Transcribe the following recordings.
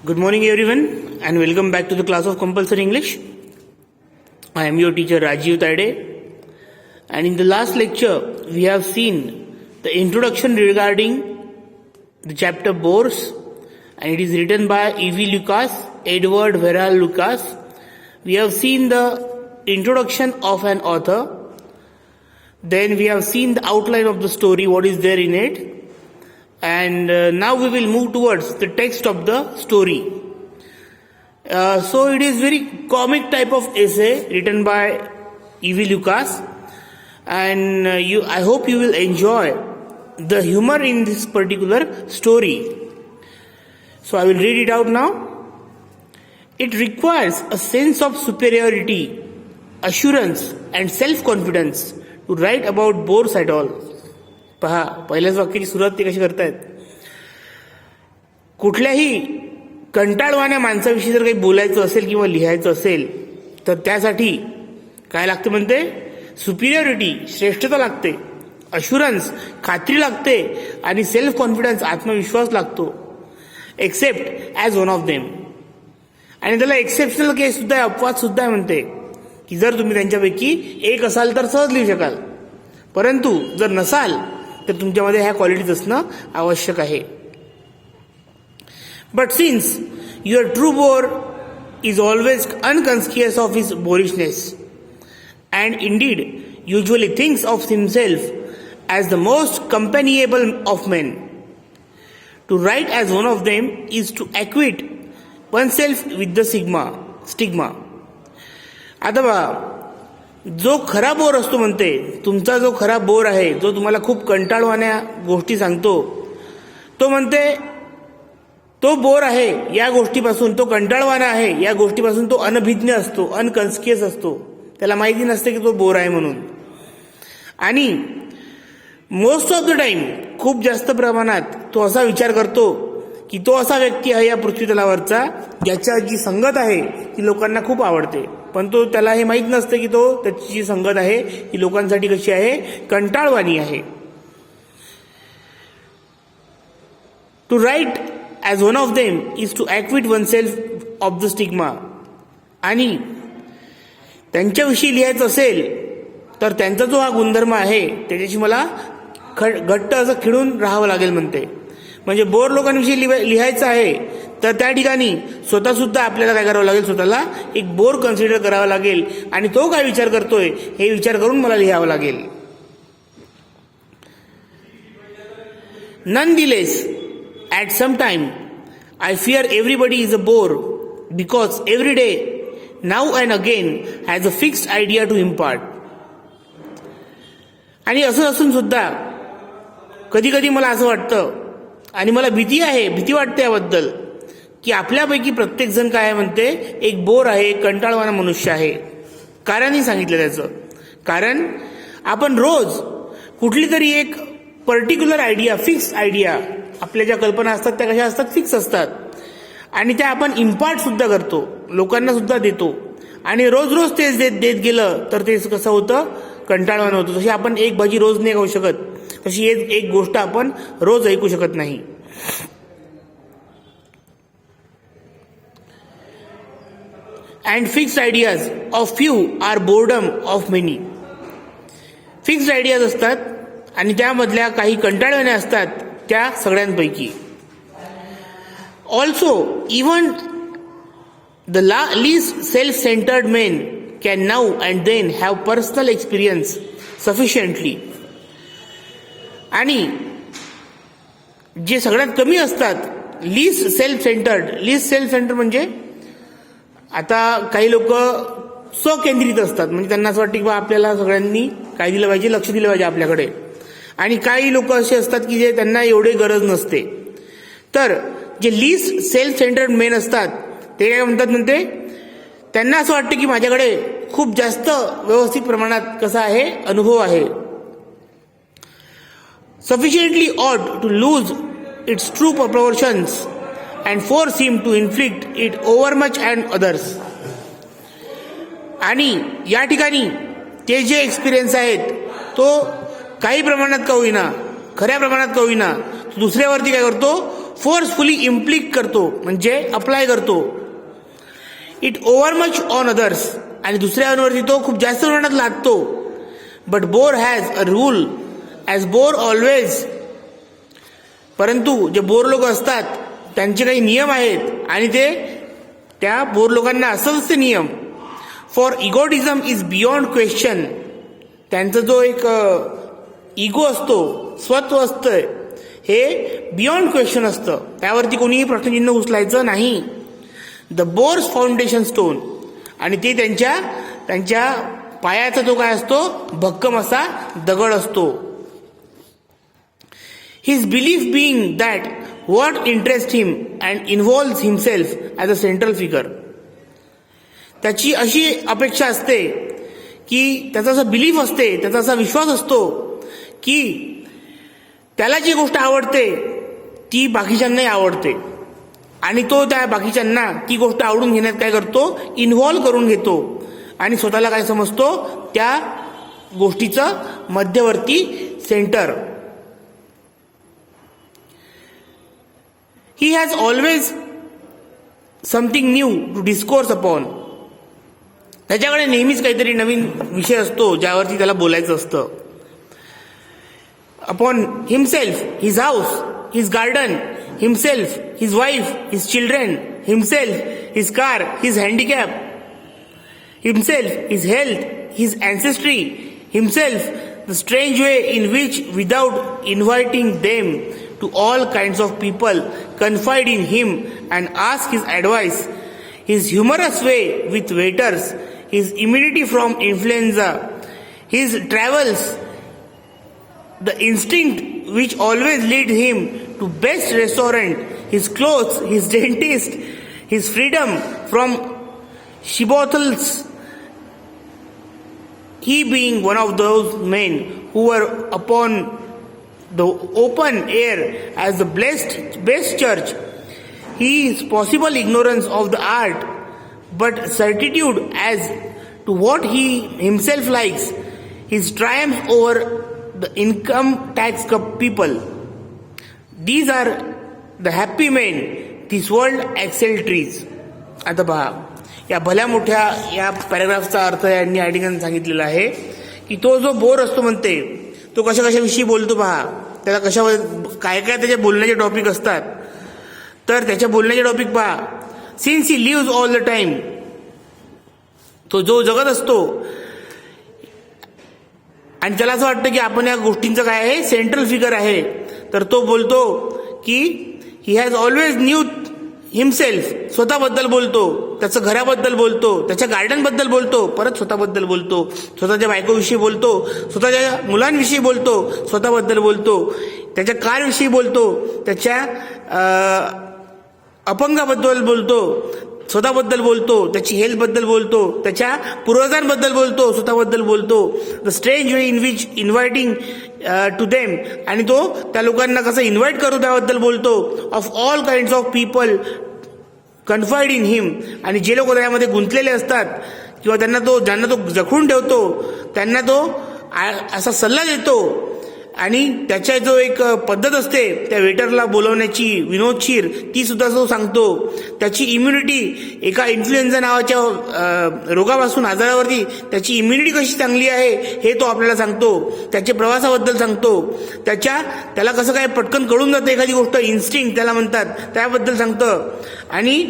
Good morning, everyone, and welcome back to the class of compulsory English. I am your teacher Rajiv Taide, and in the last lecture, we have seen the introduction regarding the chapter Bores, and it is written by E.V. Lucas, Edward Verral Lucas. We have seen the introduction of an author, then we have seen the outline of the story, what is there in it. And now we will move towards the text of the story. So it is very comic type of essay written by E.V. Lucas, and I hope you will enjoy the humor in this particular story. So I will read it out now. It requires a sense of superiority, assurance and self-confidence to write about Bores at all. पहा, पहिल्याच वाक्याची सुरुवात ते कशी करतायत. कुठल्याही कंटाळवाण्या माणसाविषयी जर काही बोलायचं असेल किंवा लिहायचं असेल तर त्यासाठी काय लागते म्हणते, सुपिरियरिटी श्रेष्ठता लागते, अश्युरन्स खात्री लागते आणि सेल्फ कॉन्फिडन्स आत्मविश्वास लागतो. Accept as one of them. आणि त्याला एक्सेप्शनल केस सुद्धा आहे, अपवाद सुद्धा आहे म्हणते की जर तुम्ही त्यांच्यापैकी एक असाल तर सहज लिहू शकाल, परंतु जर नसाल तर तुमच्यामध्ये ह्या क्वालिटीज असणं आवश्यक आहे. But since your true bore is always unconscious of his boorishness and indeed usually thinks of himself as the most companionable of men. To write as one of them is to acquit oneself with the stigma. आता बा, जो खरा bore असतो म्हणते, तुमचा जो खरा bore आहे, जो तुम्हाला खूप कंटाळवाण्या गोष्टी सांगतो, तो म्हणते तो बोर आहे या गोष्टीपासून, तो कंटाळवाणा आहे या गोष्टीपासून तो अनभिज्ञ असतो, अनकॉन्शियस असतो. त्याला माहिती नसते की तो बोर आहे म्हणून. आणि मोस्ट ऑफ द टाइम, खूप जास्त प्रमाणात तो असा विचार करतो की तो असा व्यक्ती आहे या पृथ्वीतलावरचा ज्याच्या जी संगत आहे ती लोकांना खूप आवडते, पण त्याला हे माहीत नसते की त्याची जी संगत आहे ती लोकांसाठी कशी आहे, कंटाळवाणी आहे. To write as one of them is to acquit oneself of the stigma. आणि त्यांच्याविषयी लिहायचं असेल तर त्यांचा जो हा गुणधर्म आहे त्याच्याशी मला घट्ट असं खिळून राहावं लागेल म्हणते. म्हणजे बोर लोकांविषयी लिहायचं आहे तर त्या ठिकाणी स्वतः सुद्धा आपल्याला काय करावं लागेल, स्वतःला एक बोर कन्सिडर करावा लागेल आणि तो काय विचार करतोय हे विचार करून मला लिहावं लागेल. Nonetheless, at some time, I fear everybody is a bore because every day, now and again, has a fixed idea to impart. आणि असं असून सुद्धा कधी कधी मला असं वाटतं आणि मला भीती वाटते याबद्दल की आपल्यापैकी प्रत्येक जण काय म्हणते, एक बोर आहे, कंटाळवाणा मनुष्य आहे. कारणही सांगितलं त्याचं. कारण आपण रोज कुठली तरी एक पर्टिक्युलर आयडिया, फिक्स आयडिया, आपल्या ज्या कल्पना असतात त्या कशा असतात, फिक्स असतात, आणि त्या आपण इम्पार्ट सुद्धा करतो, लोकांना सुद्धा देतो, आणि रोज रोज तेच देत गेलं तर ते कसं होतं, कंटाळवाणं होतं. तशी आपण एक भाजी रोज नाही खाऊ शकत, तशी एक गोष्ट आपण रोज ऐकू शकत नाही. And fixed ideas of few are boredom of many. Fixed ideas असतात आणि त्यामधल्या काही कंटाळवाण्या असतात त्या सगळ्यांपैकी. Also even the least self centred men can now and then have personal experience sufficiently. आणि जे सगळ्यात कमी असतात, लीस्ट सेल्फ सेंटर्ड म्हणजे आता काही लोक स्वकेंद्रित असतात, म्हणजे त्यांना असं वाटतं की आपल्याला सगळ्यांनी काय दिलं पाहिजे, लक्ष दिलं पाहिजे आपल्याकडे. आणि काही लोक असे असतात की जे त्यांना एवढे गरज नसते. तर जे लीस्ट सेल्फ सेंटर्ड मेन असतात ते काय म्हणते, त्यांना असं वाटतं की माझ्याकडे खूप जास्त व्यवस्थित प्रमाणात कसा आहे, अनुभव आहे. Sufficiently odd to lose its true proportions and force him to inflict it over much and others. आणि या ठिकाणी ते जे एक्सपिरियन्स आहेत तो काही प्रमाणात का होईना, खऱ्या प्रमाणात का होईना, दुसऱ्यावरती काय करतो, फोर्सफुली इम्प्लिक करतो म्हणजे अप्लाय करतो. इट ओव्हरमच ऑन अदर्स आणि दुसऱ्यांवरती तो खूप जास्त प्रमाणात लादतो. But bore has a rule as bore always. परंतु जे बोर लोक असतात त्यांचे काही नियम आहेत आणि ते त्या बोर लोकांना असंच ते नियम. For egotism is beyond question. त्यांचा जो एक इगो असतो, स्वत्व असतं, हे बियॉन्ड क्वेश्चन असतं, त्यावरती कोणीही प्रश्नचिन्ह उचलायचं नाही. The bores foundation stone. आणि ते त्यांच्या पायाचा जो काय असतो भक्कम असा दगड असतो. His belief being that what interest him and involve himself as a central figure. त्याची अशी अपेक्षा असते की त्याचा असा बिलीफ असते, त्याचा असा विश्वास असतो की त्याला जी गोष्ट आवडते ती बाकीच्यांनाही आवडते आणि तो त्या बाकीच्यांना ती गोष्ट आवडून घेण्यात काय करतो, इन्व्हॉल्व करून घेतो आणि स्वतःला काय समजतो, त्या गोष्टीचं मध्यवर्ती centre. He has always something new to discourse upon. त्याच्याकडे नेहमीच काहीतरी नवीन विषय असतो ज्यावरती त्याला बोलायचं असतं. Upon himself, his house, his garden, himself, his wife, his children, himself, his car, his handicap, himself, his health, his ancestry, himself, the strange way in which, without inviting them to all kinds of people, confide in him and ask his advice, his humorous way with waiters, his immunity from influenza, his travels, the instinct which always leads him to best restaurant, his clothes, his dentist, his freedom from shibboleths, he being one of those men who were upon the open air as the best church, his possible ignorance of the art, but certitude as to what he himself likes, his triumph over the income tax people. These are the happy men this world exceltries. आता पहा, या भल्या मोठ्या या पॅराग्राफचा अर्थ यांनी या ठिकाणी सांगितलेला आहे की तो जो बोर असतो म्हणते तो कशा कशाविषयी बोलतो पहा, त्याला कशावर काय काय त्याचे बोलण्याचे टॉपिक असतात. तर त्याच्या बोलण्याचे टॉपिक पहा. Since he lives all the time. तो जो जगत असतो आणि त्याला असं वाटतं की आपण या गोष्टींचं काय आहे, सेंट्रल फिगर आहे. तर तो बोलतो की ही हॅज ऑलवेज न्यू हिमसेल्फ. स्वतःबद्दल बोलतो, त्याचं घराबद्दल बोलतो, त्याच्या गार्डनबद्दल बोलतो, परत स्वतःबद्दल बोलतो, स्वतःच्या बायकोविषयी बोलतो, स्वतःच्या मुलांविषयी बोलतो, स्वतःबद्दल बोलतो, त्याच्या कारविषयी बोलतो, त्याच्या अपंगाबद्दल बोलतो, स्वतःबद्दल बोलतो, त्याची हेल्थबद्दल बोलतो, त्याच्या पूर्वजांबद्दल बोलतो, स्वतःबद्दल बोलतो. The strange way in which inviting to them. आणि तो त्या लोकांना कसं इन्व्हाइट करू त्याबद्दल बोलतो. Of all kinds of people confided in him. आणि जे लोक त्यामध्ये गुंतलेले असतात किंवा ज्यांना तो जखून ठेवतो त्यांना तो असा सल्ला देतो. आणि त्याच्या जो एक पद्धत असते त्या वेटरला बोलवण्याची विनोदशीर, ती सुद्धा तो सांगतो. त्याची इम्युनिटी एका इन्फ्लुएन्झा नावाच्या रोगापासून, आजारावरती त्याची इम्युनिटी कशी चांगली आहे हे तो आपल्याला सांगतो. त्याच्या प्रवासाबद्दल सांगतो. त्याला कसं काय पटकन कळून जातं एखादी गोष्ट, इन्स्टिंक्ट त्याला म्हणतात, त्याबद्दल सांगतं. आणि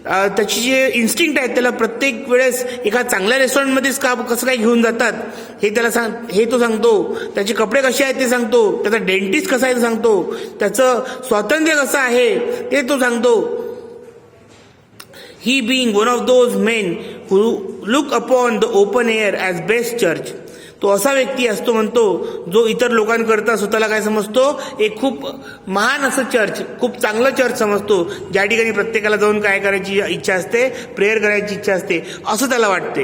त्याची जे इन्स्टिंक्ट आहेत त्याला प्रत्येक वेळेस एका चांगल्या रेस्टॉरंटमध्येच कसं काय घेऊन जातात हे तो सांगतो. त्याचे कपडे कसे आहेत ते सांगतो. त्याचा डेंटिस्ट कसा आहे ते सांगतो. त्याचं स्वातंत्र्य कसं आहे ते तो सांगतो. He being one of those men who look upon the open air as best church. तो असा व्यक्ती असतो म्हणतो जो इतर लोकांकरता स्वतःला काय समजतो, एक खूप महान असं चर्च, खूप चांगलं चर्च समजतो, ज्या ठिकाणी प्रत्येकाला जाऊन काय करायची इच्छा असते, प्रेयर करायची इच्छा असते, असं त्याला वाटते.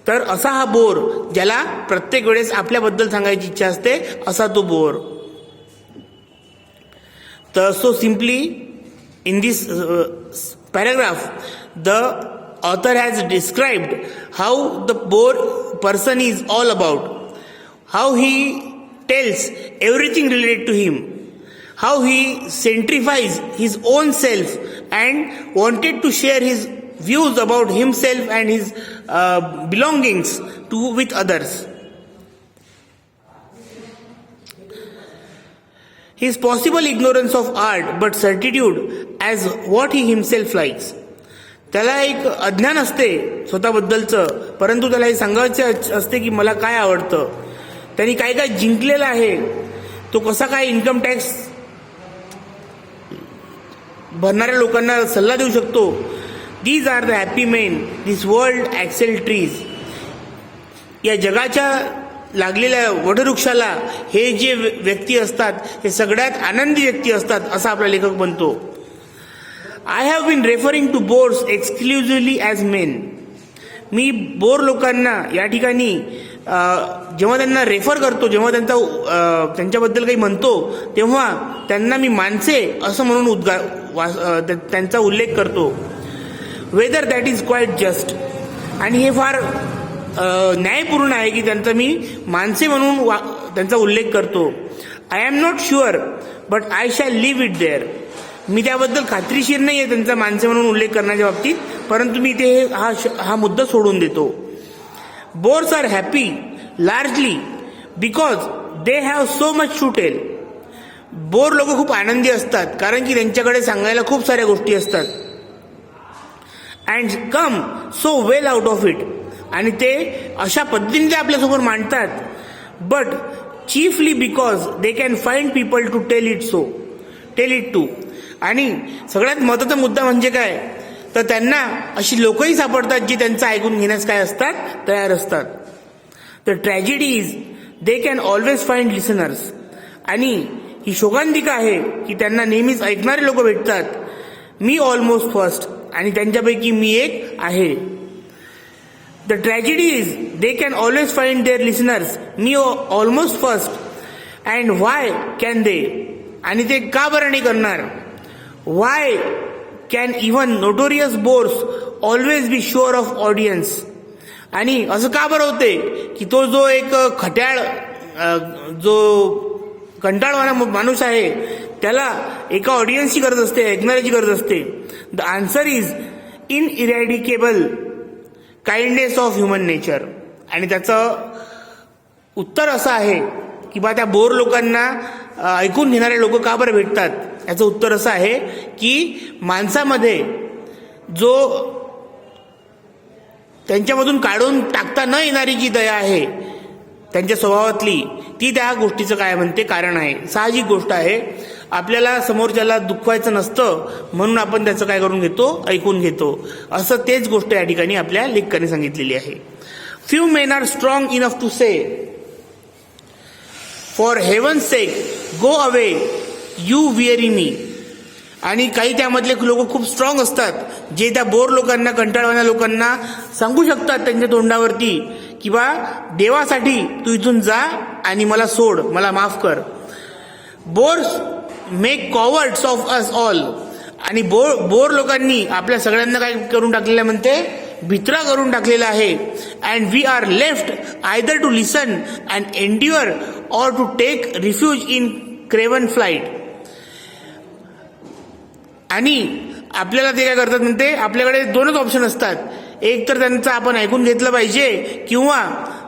तर असा हा बोर, ज्याला प्रत्येक वेळेस आपल्याबद्दल सांगायची इच्छा असते, असा तो बोर. तर so simply in this paragraph the author has described how the bore person is all about, how he tells everything related to him, how he centrifized his own self and wanted to share his views about himself and his belongings with others. His possible ignorance of art but certitude as what he himself likes. त्याला एक अज्ञान असते स्वतःबद्दलचं, परंतु त्याला हे सांगायचं असते की मला काय आवडतं, त्यांनी काय काय जिंकलेलं आहे, तो कसा काय इन्कम टॅक्स भरणाऱ्या लोकांना सल्ला देऊ शकतो. These are the happy men this world axle trees. या जगाच्या लागलेल्या वटवृक्षाला हे जे व्यक्ती असतात हे सगळ्यात आनंदी व्यक्ती असतात, असा आपला लेखक म्हणतो. I have been referring to bores exclusively as men. मी बोर लोकांना या ठिकाणी जेव्हा त्यांना रेफर करतो, जेव्हा त्यांच्याबद्दल काही म्हणतो, तेव्हा त्यांना मी माणसे असं म्हणून त्यांचा उल्लेख करतो. Whether that is quite just. आणि हे फार न्यायपूर्ण आहे की त्यांचा मी माणसे म्हणून त्यांचा उल्लेख करतो. I am not sure but I shall leave it there. मी त्याबद्दल खात्रीशीर नाही आहे त्यांचा माणसे म्हणून उल्लेख करण्याच्या बाबतीत, परंतु मी ते हा मुद्दा सोडून देतो. Bores are happy largely because they have so much to tell. Bore लोक खूप आनंदी असतात कारण की त्यांच्याकडे सांगायला खूप साऱ्या गोष्टी असतात. And come so well out of it. आणि ते अशा पद्धतीने ते आपल्यासमोर मांडतात. But chiefly because they can find people to tell it to. आणि सगळ्यात महत्त्वाचा मुद्दा म्हणजे काय, तर त्यांना अशी लोकही सापडतात जी त्यांचं ऐकून घेण्यास काय असतात, तयार असतात. The tragedy is they can always find listeners. आणि ही शोकांतिका आहे की त्यांना नेहमीच ऐकणारे लोक भेटतात. मी ऑलमोस्ट फर्स्ट. आणि त्यांच्यापैकी मी एक आहे. The tragedy is they can always find their listeners. मी almost first. And why can they. आणि ते का बरं नाही करणार. Why can even notorious bores always be sure of audience. आणि असं का बरं होते की तो जो एक खट्याळ जो कंटाळवाणा माणूस आहे त्याला एका ऑडियन्सची गरज असते, ऐकणाऱ्याची गरज असते. The answer is ineradicable kindness of human nature. आणि त्याचं उत्तर असं आहे की बा त्या बोर लोकांना ऐकून घेणारे लोक का बरं भेटतात. याचं उत्तर असं आहे की माणसामध्ये जो त्यांच्यामधून काढून टाकता न येणारी जी दया आहे त्यांच्या स्वभावातली, ती त्या गोष्टीचं काय म्हणते कारण आहे. साहजिक गोष्ट आहे. आपल्याला समोरच्याला दुखवायचं नसतं म्हणून आपण त्याचं काय करून घेतो, ऐकून घेतो. असं तेच गोष्ट या ठिकाणी आपल्या लेखकाने सांगितलेली आहे. Few men are strong enough to say for heaven's sake go away you weary me. आणि काही त्यामधले लोक खूप स्ट्रॉंग असतात जे त्या बोर लोकांना, कंटाळवाण्या लोकांना सांगू शकतात त्यांच्या तोंडावरती की बा देवासाठी तू इथून जा आणि मला सोड, मला माफ कर. Bores make cowards of us all. आणि बोर लोकांनी आपल्या सगळ्यांना काय करून टाकलेलं म्हणते, भित्रा करून टाकलेला आहे. And we are left either to listen and endure or to take refuge in craven flight. आणि आपल्याला ते काय करतात म्हणते, आपल्याकडे दोनच ऑप्शन असतात. एक तर त्यांचं आपण ऐकून घेतलं पाहिजे किंवा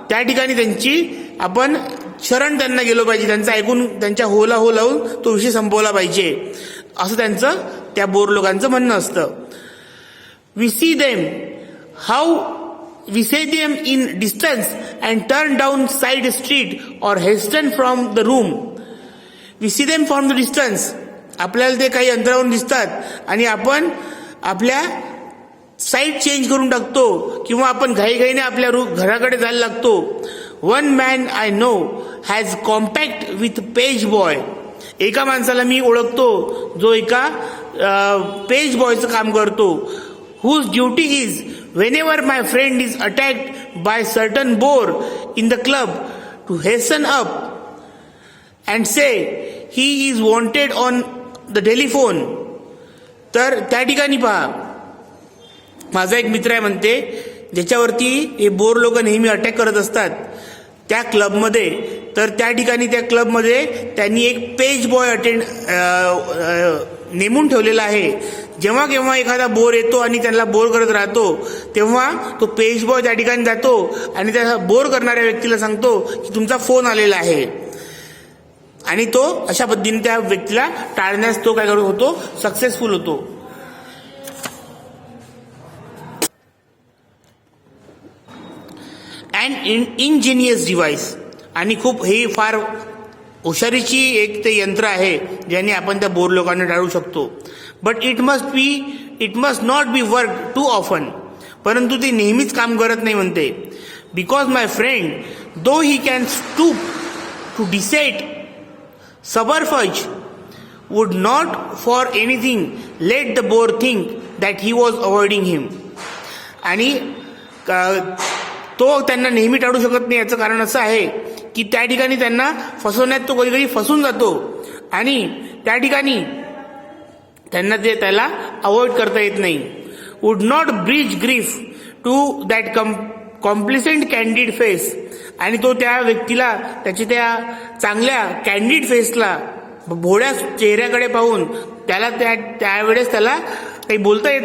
त्या ठिकाणी त्यांची आपण शरण त्यांना गेलो पाहिजे, त्यांचं ऐकून त्यांच्या होला हो लावून तो विषय संपवला पाहिजे, असं त्यांचं त्या बोर लोकांचं म्हणणं असतं. We see them how we say them in distance and turn down side street or hasten from the room. We see them from the distance. आपल्याला ते काही अंतरावरून दिसतात आणि आपण आपल्या साईड चेंज करून टाकतो किंवा आपण घाईघाईने आपल्या घराकडे जायला लागतो. One man I know has compact with page boy. एका माणसाला मी ओळखतो जो एका पेज बॉयचं काम करतो. Whose duty is whenever my friend is attacked by certain bore in the club to hasten up and say he is wanted on the telephone. तर त्या ठिकाणी पहा, माझा एक मित्र आहे म्हणते ज्याच्यावरती हे बोर लोक नेहमी अटॅक करत असतात, त्या क्लबमध्ये तर त्या ठिकाणी त्या क्लबमध्ये त्यांनी एक पेज बॉय नेमून ठेवलेला आहे. जेव्हा केव्हा एखादा बोर येतो आणि त्यांना बोर करत राहतो तेव्हा तो पेज बॉय त्या ठिकाणी जातो आणि त्या बोर करणाऱ्या व्यक्तीला सांगतो की तुमचा फोन आलेला आहे, आणि तो अशा पद्धतीने त्या व्यक्तीला टाळण्यास तो काय करत होतो, सक्सेसफुल होतो. अँड इंजिनियस डिव्हाइस, आणि खूप हे फार हुशारीची एक ते यंत्र आहे ज्याने आपण त्या बोर लोकांना टाळू शकतो. But it must not be work too often, परंतु ते नेहमीच काम करत नाही म्हणते. Because my friend though he can stoop to deceit subterfuge would not for anything let the bore think that he was avoiding him. आणि तो त्यांना नेहमी टाळू शकत नाही याचं कारण असं आहे की त्या ठिकाणी त्यांना फसवण्यात तो कधी कधी फसून जातो आणि त्या ठिकाणी त्यांना ते त्याला अवॉइड करता येत नाही. Would not bring grief to that complacent candid face, आणि तो त्या व्यक्तीला त्याच्या त्या चांगल्या कॅन्डिड फेसला भोळ्या चेहऱ्याकडे पाहून त्याला त्यावेळेस त्याला काही बोलता येत